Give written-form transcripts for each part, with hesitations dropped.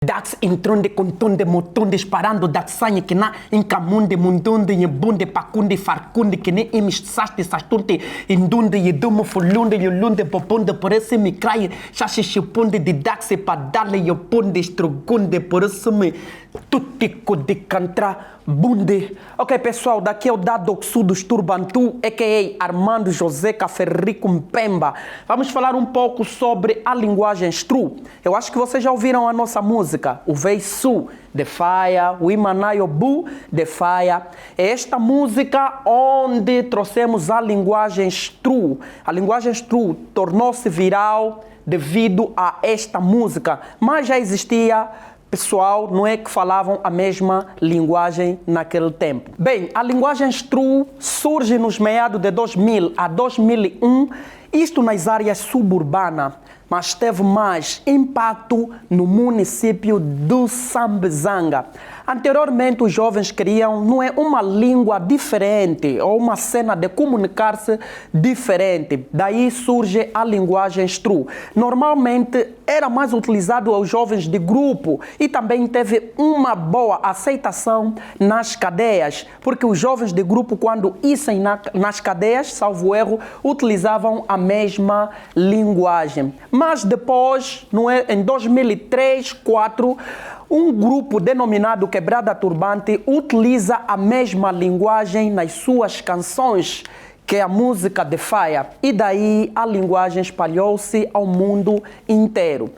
Dax entronde contonde motonde disparando daxanha que na encamunde mundunde e bunde pacunde farcunde que nem imistaste sastunte indunde e dumo fulunde e lunde popunde por esse me crai chachichipunde de daxe padale e opunde estrugunde por esse me tutico de cantra bunde. Ok pessoal, daqui é o Dadoxu dos Turbantu, a.k.a. Armando José Caferrico Mpemba. Vamos falar um pouco sobre a linguagem Stru. Eu acho que vocês já ouviram a nossa música, o Veisu de Faia, o Imanayobu de Faia. É esta música onde trouxemos a linguagem Stru. A linguagem Stru tornou-se viral devido a esta música, mas já existia pessoal, não é que falavam a mesma linguagem naquele tempo. Bem, a linguagem Stru surge nos meados de 2000 a 2001, isto nas áreas suburbanas, mas teve mais impacto no município do Sambizanga. Anteriormente, os jovens queriam, não é, uma língua diferente ou uma cena de comunicar-se diferente. Daí surge a linguagem Stru. Normalmente, era mais utilizado aos jovens de grupo e também teve uma boa aceitação nas cadeias, porque os jovens de grupo, quando issem nas cadeias, salvo erro, utilizavam a mesma linguagem. Mas depois, não é, em 2003, 2004, um grupo denominado Quebrada Turbante utiliza a mesma linguagem nas suas canções, que é a música de Faia. E daí a linguagem espalhou-se ao mundo inteiro.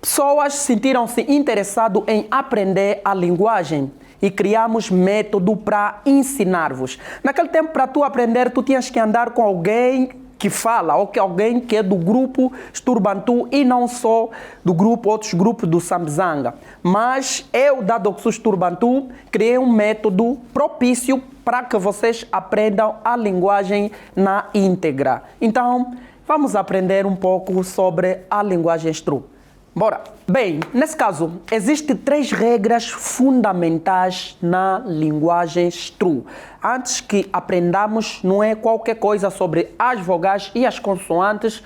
Pessoas sentiram-se interessadas em aprender a linguagem e criamos método para ensinar-vos. Naquele tempo, para tu aprender, tu tinhas que andar com alguém que fala, ou que alguém que é do grupo Turbantu e não só do grupo, outros grupos do Sambizanga. Mas eu, da Doxus Turbantu, criei um método propício para que vocês aprendam a linguagem na íntegra. Então, vamos aprender um pouco sobre a linguagem Stru. Bora! Bem, nesse caso, existem 3 regras fundamentais na linguagem Stru. Antes que aprendamos, não é qualquer coisa sobre as vogais e as consoantes,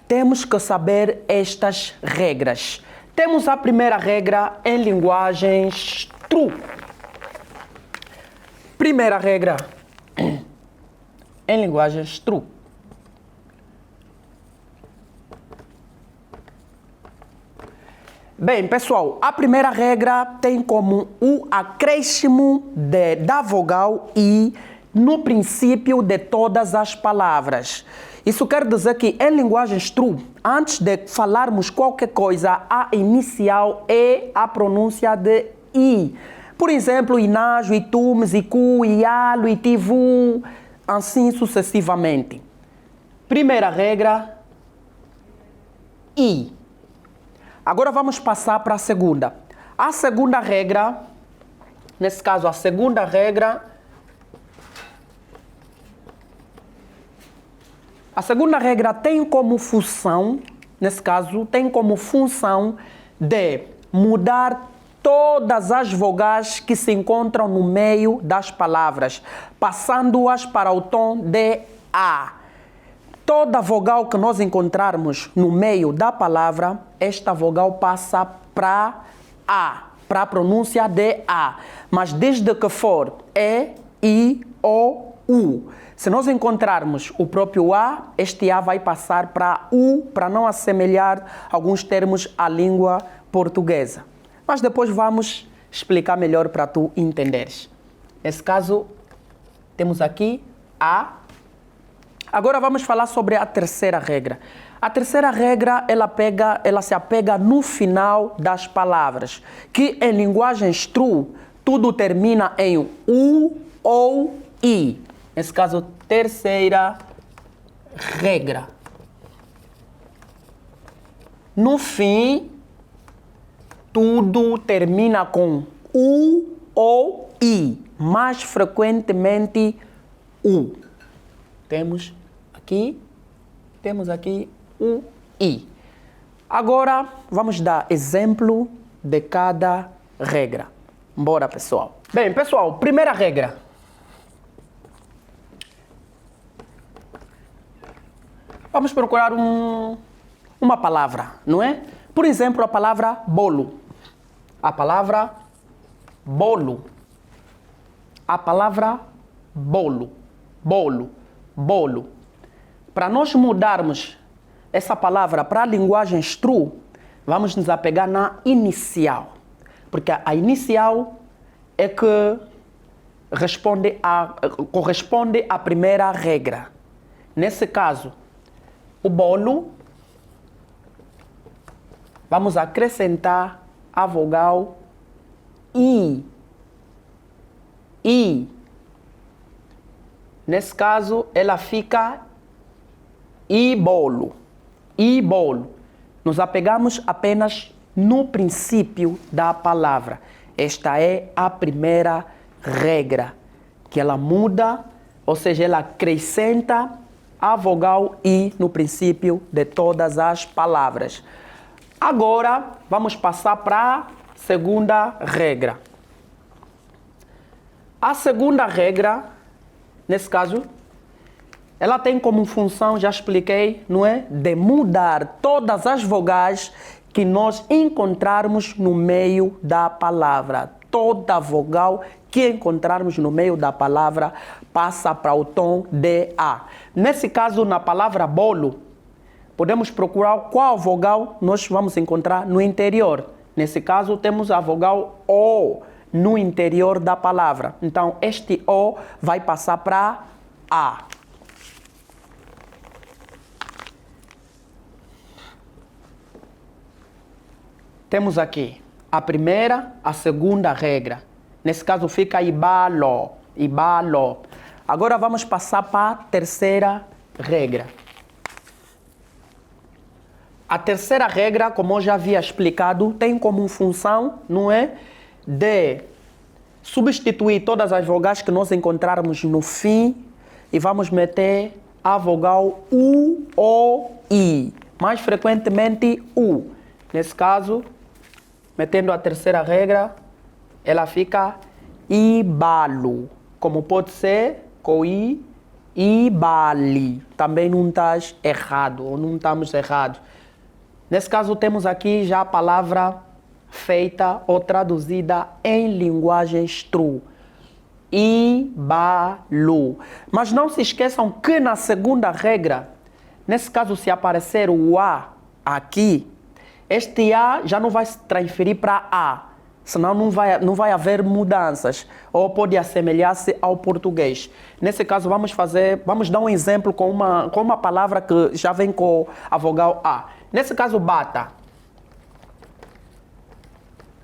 temos que saber estas regras. Temos a primeira regra em linguagem Stru. Primeira regra em linguagem Stru. Bem, pessoal, a primeira regra tem como o acréscimo da vogal I no princípio de todas as palavras. Isso quer dizer que em linguagem Stru, antes de falarmos qualquer coisa, a inicial é a pronúncia de I. Por exemplo, Inajo, Itumes, Iku, Ialo, Itivu, assim sucessivamente. Primeira regra, I. Agora vamos passar para a segunda. A segunda regra, nesse caso, a segunda regra tem como função, nesse caso, tem como função de mudar todas as vogais que se encontram no meio das palavras, passando-as para o tom de A. Toda vogal que nós encontrarmos no meio da palavra, esta vogal passa para A, para a pronúncia de A. Mas desde que for E, I, O, U. Se nós encontrarmos o próprio A, este A vai passar para U, para não assemelhar alguns termos à língua portuguesa. Mas depois vamos explicar melhor para tu entenderes. Nesse caso, temos aqui A. Agora vamos falar sobre a terceira regra. A terceira regra, ela se apega no final das palavras, que em linguagem Stru, tudo termina em U ou I. Nesse caso, terceira regra. No fim, tudo termina com U ou I, mais frequentemente U. Temos aqui o I. Agora, vamos dar exemplo de cada regra. Bora, pessoal. Bem, pessoal, primeira regra. Vamos procurar uma palavra, não é? Por exemplo, a palavra bolo. A palavra bolo. A palavra bolo. Bolo. Bolo. Para nós mudarmos essa palavra para a linguagem true, vamos nos apegar na inicial. Porque a inicial é que corresponde à primeira regra. Nesse caso, o bolo, vamos acrescentar a vogal I. I. Nesse caso, ela fica I bolo. I bolo. Nos apegamos apenas no princípio da palavra. Esta é a primeira regra, que ela muda, ou seja, ela acrescenta a vogal I no princípio de todas as palavras. Agora, vamos passar para a segunda regra. A segunda regra, nesse caso, ela tem como função, já expliquei, não é? De mudar todas as vogais que nós encontrarmos no meio da palavra. Toda vogal que encontrarmos no meio da palavra passa para o tom de A. Nesse caso, na palavra bolo, podemos procurar qual vogal nós vamos encontrar no interior. Nesse caso, temos a vogal O no interior da palavra. Então, este O vai passar para A. Temos aqui a primeira, a segunda regra. Nesse caso fica ibalo, ibalo. Agora vamos passar para a terceira regra. A terceira regra, como eu já havia explicado, tem como função, não é? De substituir todas as vogais que nós encontrarmos no fim e vamos meter a vogal U ou I. Mais frequentemente U. Nesse caso, metendo a terceira regra, ela fica ibalo. Como pode ser com I, ibali. Também não estás errado, ou não estamos errados. Nesse caso, temos aqui já a palavra feita ou traduzida em linguagens true. Ibalo. Mas não se esqueçam que na segunda regra, nesse caso, se aparecer o A aqui, este A já não vai se transferir para A, senão não vai haver mudanças, ou pode assemelhar-se ao português. Nesse caso, vamos dar um exemplo com uma palavra que já vem com a vogal A. Nesse caso, bata.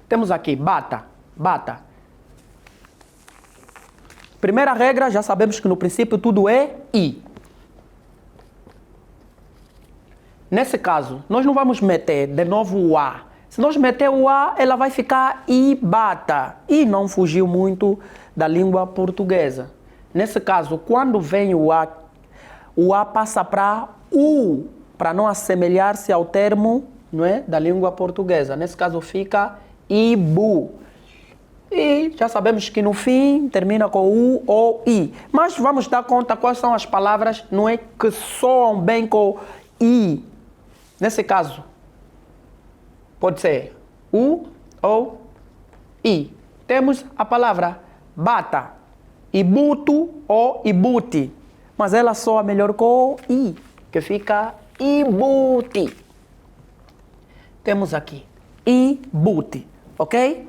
Temos aqui, bata, bata. Primeira regra, já sabemos que no princípio tudo é I. Nesse caso, nós não vamos meter de novo o A. Se nós meter o A, ela vai ficar ibata. E não fugiu muito da língua portuguesa. Nesse caso, quando vem o A passa para U, para não assemelhar-se ao termo, não é, da língua portuguesa. Nesse caso, fica ibu. E já sabemos que no fim termina com U ou I. Mas vamos dar conta quais são as palavras, não é, que soam bem com I. Nesse caso, pode ser U ou I. Temos a palavra bata, ibutu ou ibuti. Mas ela soa melhor com I, que fica ibuti. Temos aqui ibuti, ok?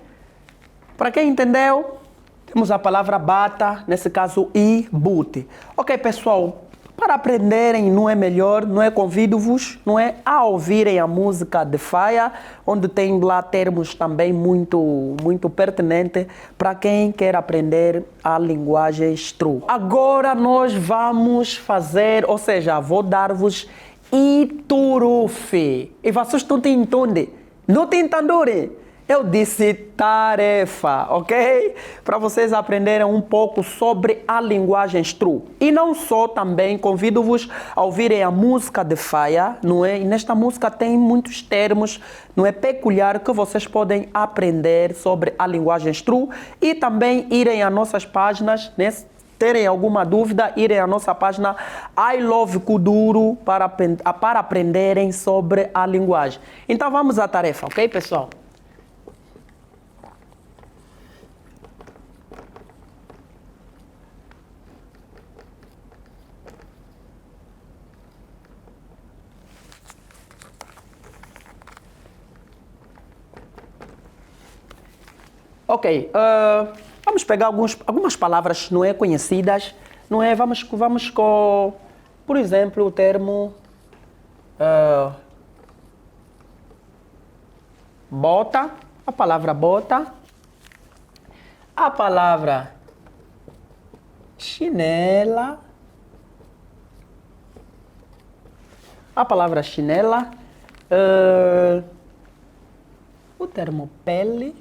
Para quem entendeu, temos a palavra bata, nesse caso ibuti. Ok, pessoal? Para aprenderem, não é melhor, não é? Convido-vos, não é? A ouvirem a música de Faia, onde tem lá termos também muito pertinentes para quem quer aprender a linguagem true. Agora nós vamos fazer, ou seja, vou dar-vos iturufe. E vocês não entendem? Não entendem? Eu disse tarefa, ok? Para vocês aprenderem um pouco sobre a linguagem true. E não só, também convido-vos a ouvirem a música de Faia, não é? E nesta música tem muitos termos, não é, peculiar que vocês podem aprender sobre a linguagem true e também irem às nossas páginas, né? Terem alguma dúvida, irem à nossa página I Love Kuduro para aprenderem sobre a linguagem. Então vamos à tarefa, ok, pessoal? Ok, vamos pegar algumas palavras não é conhecidas, não é? Vamos com, por exemplo, o termo bota, a palavra bota, a palavra chinela, a palavra chinela, o termo pele,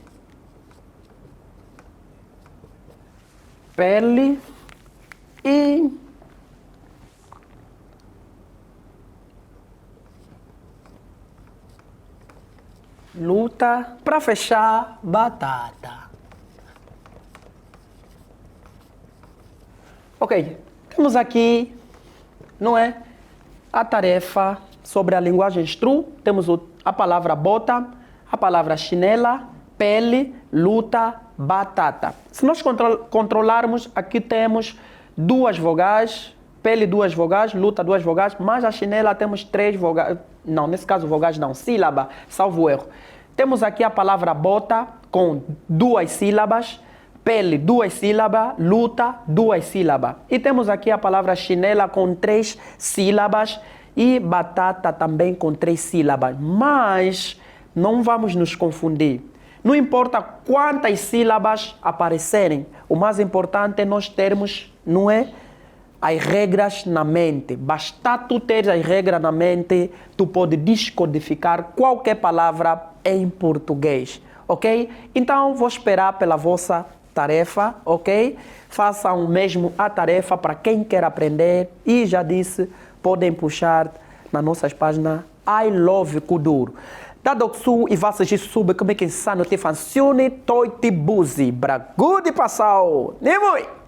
e luta, para fechar, batata. Ok, temos aqui, não é, a tarefa sobre a linguagem Stru. Temos a palavra bota, a palavra chinela, pele, luta, batata. Se nós controlarmos, aqui temos duas vogais, pele duas vogais, luta duas vogais, mas a chinela temos três vogais, não, nesse caso vogais não, sílaba, salvo erro. Temos aqui a palavra bota com duas sílabas, pele duas sílabas, luta duas sílabas. E temos aqui a palavra chinela com três sílabas e batata também com três sílabas. Mas não vamos nos confundir. Não importa quantas sílabas aparecerem, o mais importante é nós termos, não é, as regras na mente. Basta tu ter as regras na mente, tu pode descodificar qualquer palavra em português, ok? Então, vou esperar pela vossa tarefa, ok? Façam mesmo a tarefa para quem quer aprender e já disse, podem puxar nas nossas páginas I Love Kuduro. Da Doksu e vocês subem como é que insano te funciona, toi te buzi, bragudi passau, nemui!